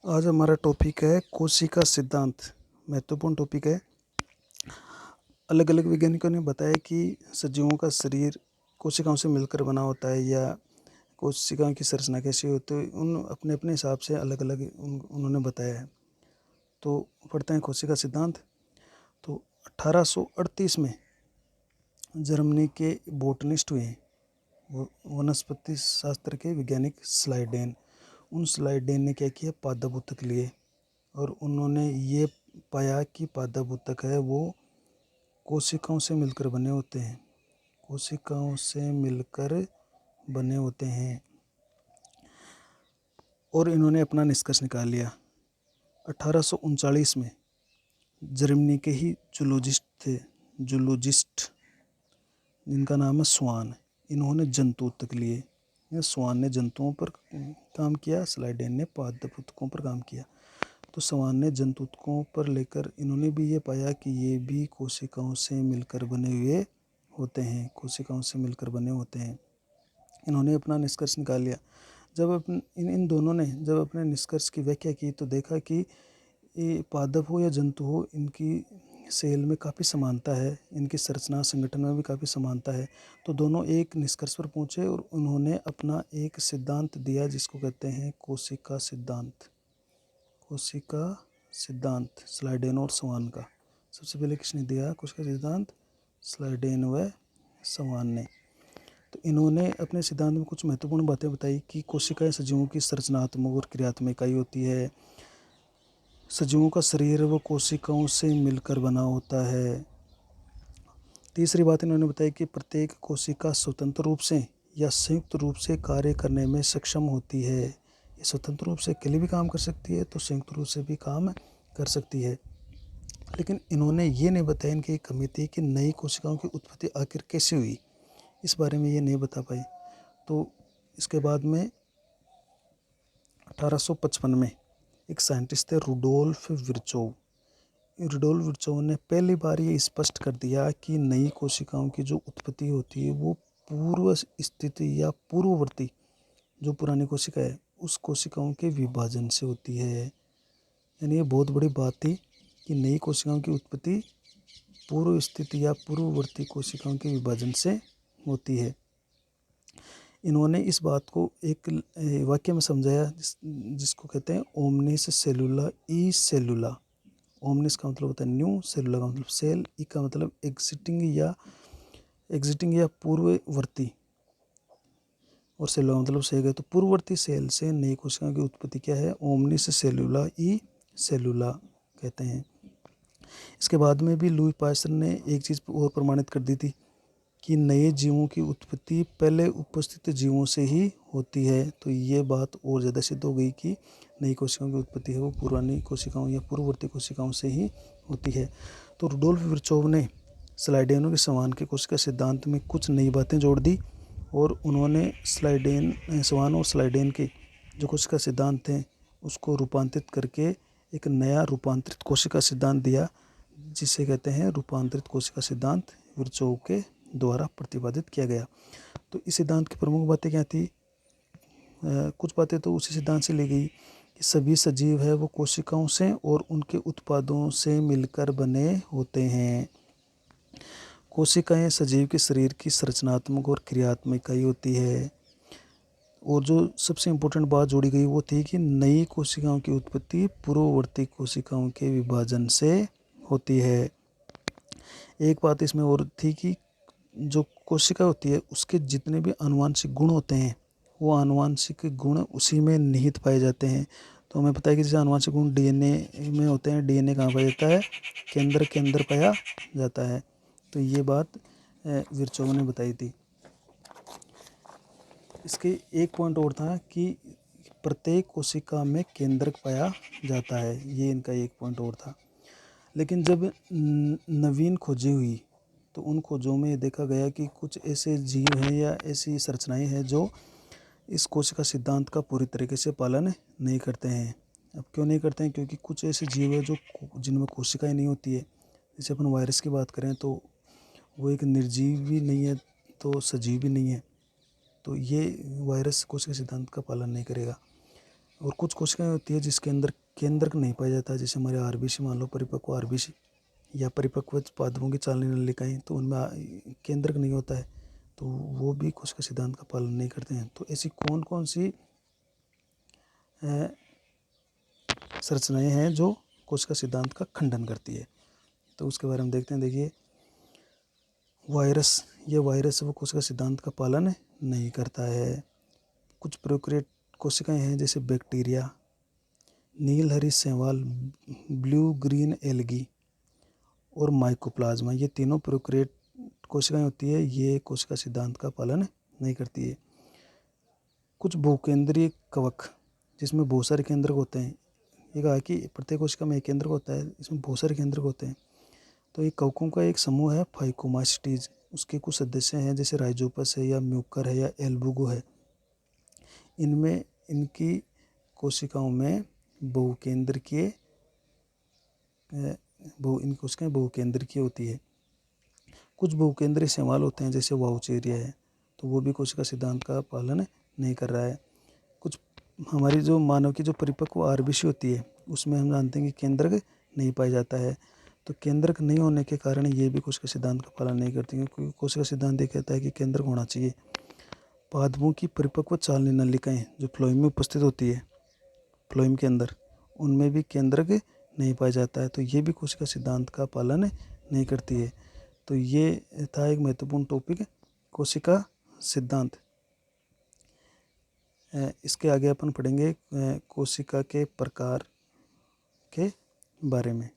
आज हमारा टॉपिक है कोशिका सिद्धांत। महत्वपूर्ण टॉपिक है। अलग अलग वैज्ञानिकों ने बताया कि सजीवों का शरीर कोशिकाओं से मिलकर बना होता है या कोशिकाओं की संरचना कैसी होती है, उन अपने अपने हिसाब से अलग अलग उन्होंने बताया है। तो पढ़ते हैं कोशिका सिद्धांत। तो 1838 में जर्मनी के बोटनिस्ट हुए, वो वनस्पति शास्त्र के वैज्ञानिक स्लाइडेन। उन स्लाइडेन ने क्या किया, पादप ऊतक लिए और उन्होंने ये पाया कि पादप ऊतक है वो कोशिकाओं से मिलकर बने होते हैं। कोशिकाओं से मिलकर बने होते हैं और इन्होंने अपना निष्कर्ष निकाल लिया। 1839 में जर्मनी के ही जूलॉजिस्ट जिनका नाम है स्वान, इन्होंने जंतु ऊतक लिए। स्वान ने जंतुओं पर काम किया, स्लाइडेन ने पादप ऊतकों पर काम किया। तो स्वान ने जंतु ऊतकों पर लेकर इन्होंने भी ये पाया कि ये भी कोशिकाओं से मिलकर बने हुए होते हैं, कोशिकाओं से मिलकर बने होते हैं। इन्होंने अपना निष्कर्ष निकाल लिया। जब इन दोनों ने जब अपने निष्कर्ष की व्याख्या की तो देखा कि ये पादप हो या जंतु हो, इनकी सेल में काफ़ी समानता है, इनकी संरचना संगठन में भी काफ़ी समानता है। तो दोनों एक निष्कर्ष पर पहुँचे और उन्होंने अपना एक सिद्धांत दिया जिसको कहते हैं कोशिका सिद्धांत। कोशिका सिद्धांत स्लाइडेन और स्वान का। सबसे पहले किसने दिया कोशिका सिद्धांत? स्लाइडेन व स्वान ने। तो इन्होंने अपने सिद्धांत में कुछ महत्वपूर्ण बातें बताई कि कोशिकाएं सजीवों की संरचनात्मक और क्रियात्मक इकाई होती है। सजीवों का शरीर वो कोशिकाओं से मिलकर बना होता है। तीसरी बात इन्होंने बताई कि प्रत्येक कोशिका स्वतंत्र रूप से या संयुक्त रूप से कार्य करने में सक्षम होती है। ये स्वतंत्र रूप से अकेले भी काम कर सकती है तो संयुक्त रूप से भी काम कर सकती है। लेकिन इन्होंने ये नहीं बताया, इनकी एक कमी थी कि नई कोशिकाओं की उत्पत्ति आखिर कैसे हुई, इस बारे में ये नहीं बता पाए। तो इसके बाद में 1855 में एक साइंटिस्ट थे रुडोल्फ विर्चोव। रुडोल्फ विर्चोव ने पहली बार ये स्पष्ट कर दिया कि नई कोशिकाओं की जो उत्पत्ति होती है वो पूर्व स्थिति या पूर्ववर्ती जो पुरानी कोशिका है उस कोशिकाओं के विभाजन से होती है। यानी ये बहुत बड़ी बात थी कि नई कोशिकाओं की उत्पत्ति पूर्व स्थिति या पूर्ववर्ती कोशिकाओं के विभाजन से होती है। इन्होंने इस बात को एक वाक्य में समझाया जिसको कहते हैं ओमनिस सेलुला ई सेलुला। ओमनिस का मतलब होता है न्यू, सेलुला का मतलब सेल, ई का मतलब एग्जिटिंग या पूर्ववर्ती और सेलुला का मतलब सेल है। तो पूर्ववर्ती सेल से नई कोशिकाओं की उत्पत्ति क्या है? ओमनिस सेलुला ई सेलुला कहते हैं। इसके बाद में भी लुई पास्चर ने एक चीज़ और प्रमाणित कर दी थी कि नए जीवों की उत्पत्ति पहले उपस्थित जीवों से ही होती है। तो ये बात और ज़्यादा सिद्ध हो गई कि नई कोशिकाओं की उत्पत्ति है वो पुरानी कोशिकाओं या पूर्ववर्ती कोशिकाओं से ही होती है। तो रुडोल्फ विर्चोव ने स्लाइडेनों के स्वान के कोशिका सिद्धांत में कुछ नई बातें जोड़ दी और उन्होंने स्वान और स्लाइडेन के जो कोशिका सिद्धांत थे उसको रूपांतरित करके एक नया रूपांतरित कोशिका सिद्धांत दिया जिसे कहते हैं रूपांतरित कोशिका सिद्धांत, विर्चोव के द्वारा प्रतिपादित किया गया। तो इस सिद्धांत की प्रमुख बातें क्या थी? कुछ बातें तो उसी सिद्धांत से ली गई कि सभी सजीव है वो कोशिकाओं से और उनके उत्पादों से मिलकर बने होते हैं। कोशिकाएं सजीव के शरीर की संरचनात्मक और क्रियात्मक इकाई होती है। और जो सबसे इम्पोर्टेंट बात जोड़ी गई वो थी कि नई कोशिकाओं की उत्पत्ति पूर्ववर्ती कोशिकाओं के विभाजन से होती है। एक बात इसमें और थी कि जो कोशिका होती है उसके जितने भी आनुवांशिक गुण होते हैं वो आनुवांशिक गुण उसी में निहित पाए जाते हैं। तो हमें पता है कि जैसे आनुवांशिक गुण डीएनए में होते हैं, डीएनए कहाँ पाया जाता है? केंद्र के अंदर पाया जाता है। तो ये बात विर्चोव ने बताई थी। इसके एक पॉइंट और था कि प्रत्येक कोशिका में केंद्रक पाया जाता है, ये इनका एक पॉइंट और था। लेकिन जब नवीन खोजें हुई तो उन खोजों में देखा गया कि कुछ ऐसे जीव हैं या ऐसी संरचनाएं हैं जो इस कोशिका सिद्धांत का पूरी तरीके से पालन नहीं करते हैं। अब क्यों नहीं करते हैं? क्योंकि कुछ ऐसे जीव हैं जो जिनमें कोशिकाएं नहीं होती है। जैसे अपन वायरस की बात करें तो वो एक निर्जीव भी नहीं है तो सजीव भी नहीं है। तो ये वायरस कोशिका सिद्धांत का पालन नहीं करेगा। और कुछ कोशिकाएं होती है जिसके अंदर केंद्रक नहीं पाया जाता, जैसे हमारे आरबीसी मान लो, परिपक्व आरबीसी या परिपक्व पादपों की चालनी नलिकाएं, तो उनमें केंद्रक नहीं होता है, तो वो भी कोशिका सिद्धांत का पालन नहीं करते हैं। तो ऐसी कौन कौन सी संरचनाएं हैं जो कोशिका सिद्धांत का खंडन करती है, तो उसके बारे में देखते हैं। देखिए, वायरस, ये वायरस वो कोशिका सिद्धांत का पालन नहीं करता है। कुछ प्रोकैरियोट कोशिकाएं हैं जैसे बैक्टीरिया, नील हरी शैवाल, ब्लू ग्रीन एल्गी और माइकोप्लाज्मा, ये तीनों प्रोकैरियोट कोशिकाएं होती है, ये कोशिका सिद्धांत का पालन नहीं करती है। कुछ बहुकेंद्रीय कवक जिसमें बहुत सारे केंद्रक होते हैं, ये कहा कि प्रत्येक कोशिका में एक केंद्रक होता है, इसमें बहुत सारे केंद्रक होते हैं। तो ये कवकों का एक समूह है फाइकोमास्टीज, उसके कुछ सदस्य हैं जैसे राइजोपस है या म्यूकर है या एल्बुगो है। इनमें इनकी कोशिकाओं में बहुकेंद्रकीय इनकी कोशिकाएं बहुकेंद्रकीय होती है। कुछ बहुकेंद्रीय शैवाल होते हैं जैसे वाउचेरिया है, तो वो भी कोशिका सिद्धांत का पालन नहीं कर रहा है। कुछ हमारी जो मानव की जो परिपक्व आरबीसी होती है, उसमें हम जानते हैं कि केंद्रक नहीं पाया जाता है, तो केंद्रक नहीं होने के कारण ये भी कोशिका सिद्धांत का पालन नहीं करती, क्योंकि कोशिका सिद्धांत ये कहता है कि केंद्रक होना चाहिए। पादपों की परिपक्व चालनी नलिकाएं जो फ्लोएम में उपस्थित होती है, फ्लोएम के अंदर, उनमें भी केंद्रक नहीं पाया जाता है, तो ये भी कोशिका सिद्धांत का पालन नहीं करती है। तो ये था एक महत्वपूर्ण टॉपिक, कोशिका सिद्धांत। इसके आगे अपन पढ़ेंगे कोशिका के प्रकार के बारे में।